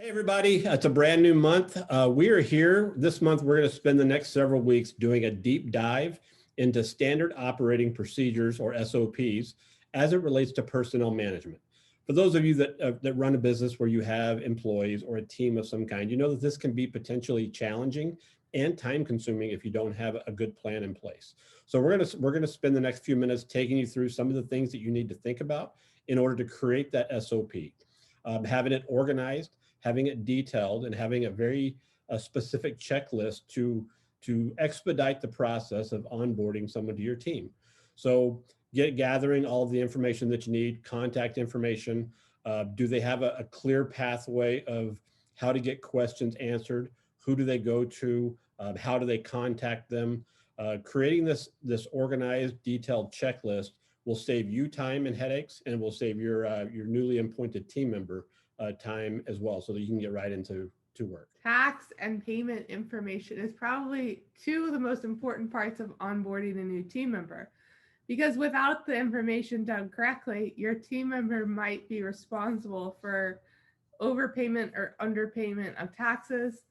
Hey everybody, it's a brand new month. We are here. This month we're going to spend the next several weeks doing a deep dive into standard operating procedures or SOPs as it relates to personnel management. For those of you that run a business where you have employees or a team of some kind, you know that this can be potentially challenging and time consuming if you don't have a good plan in place. So we're going to spend the next few minutes taking you through some of the things that you need to think about in order to create that SOP. Having it organized, having it detailed, and having a very specific checklist to expedite the process of onboarding someone to your team. So gathering all of the information that you need, contact information. Do they have a clear pathway of how to get questions answered? Who do they go to? How do they contact them? Creating this organized, detailed checklist will save you time and headaches, and will save your newly appointed team member time as well, so that you can get right into work. Tax and payment information is probably two of the most important parts of onboarding a new team member, because without the information done correctly, your team member might be responsible for overpayment or underpayment of taxes.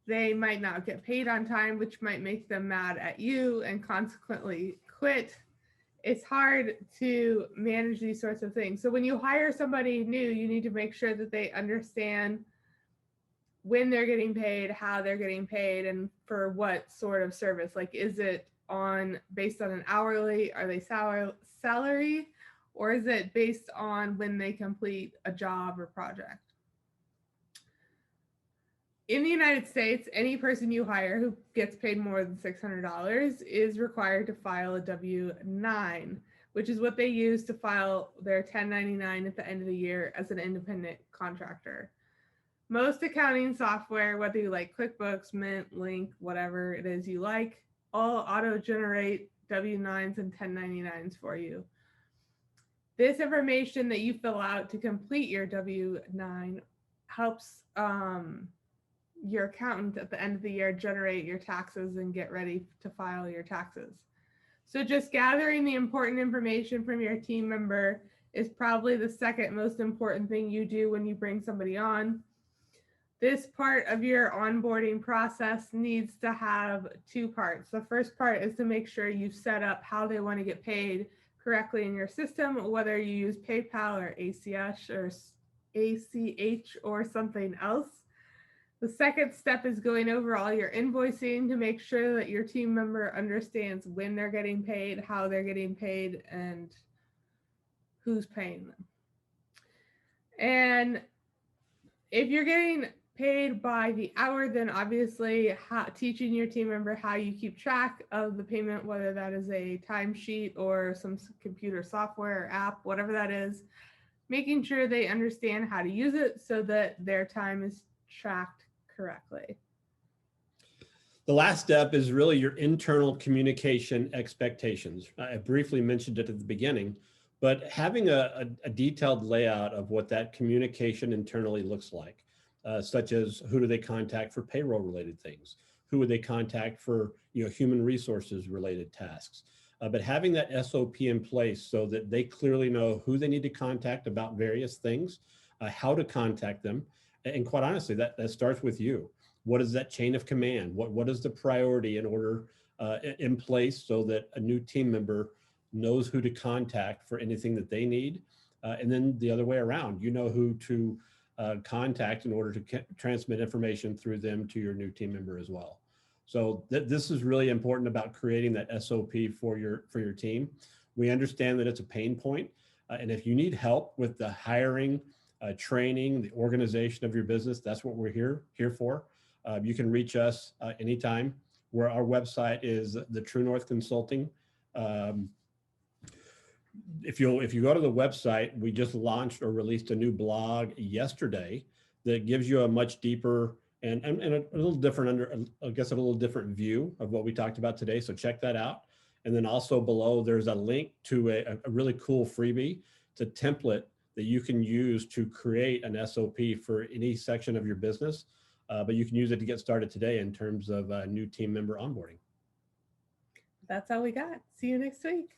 They might not get paid on time, which might make them mad at you and consequently quit. It's hard to manage these sorts of things. So when you hire somebody new, you need to make sure that they understand when they're getting paid, how they're getting paid, and for what sort of service. Like, is it based on an hourly? Are they salary? Or is it based on when they complete a job or project? In the United States, any person you hire who gets paid more than $600 is required to file a W-9, which is what they use to file their 1099 at the end of the year as an independent contractor. Most accounting software, whether you like QuickBooks, Mint, Link, whatever it is you like, all auto-generate W-9s and 1099s for you. This information that you fill out to complete your W-9 helps your accountant at the end of the year generate your taxes and get ready to file your taxes. So just gathering the important information from your team member is probably the second most important thing you do when you bring somebody on. This part of your onboarding process needs to have two parts. The first part is to make sure you set up how they want to get paid correctly in your system, whether you use PayPal or ACH or something else. The second step is going over all your invoicing to make sure that your team member understands when they're getting paid, how they're getting paid, and who's paying them. And if you're getting paid by the hour, then obviously teaching your team member how you keep track of the payment, whether that is a timesheet or some computer software or app, whatever that is, making sure they understand how to use it so that their time is tracked correctly. The last step is really your internal communication expectations. I briefly mentioned it at the beginning, but having a detailed layout of what that communication internally looks like, such as who do they contact for payroll related things? Who would they contact for human resources related tasks? But having that SOP in place so that they clearly know who they need to contact about various things, how to contact them. And quite honestly, that starts with you. What is that chain of command? What is the priority in order in place so that a new team member knows who to contact for anything that they need? And then the other way around, you know who to contact in order to transmit information through them to your new team member as well. So this is really important about creating that SOP for your team. We understand that it's a pain point, and if you need help with the hiring, training, the organization of your business, that's what we're here for. You can reach us anytime. Where our website is the True North Consulting. If you go to the website, we just launched or released a new blog yesterday that gives you a much deeper and a little different a little different view of what we talked about today. So check that out. And then also below, there's a link to a really cool freebie. It's a template that you can use to create an SOP for any section of your business, but you can use it to get started today in terms of new team member onboarding. That's all we got. See you next week.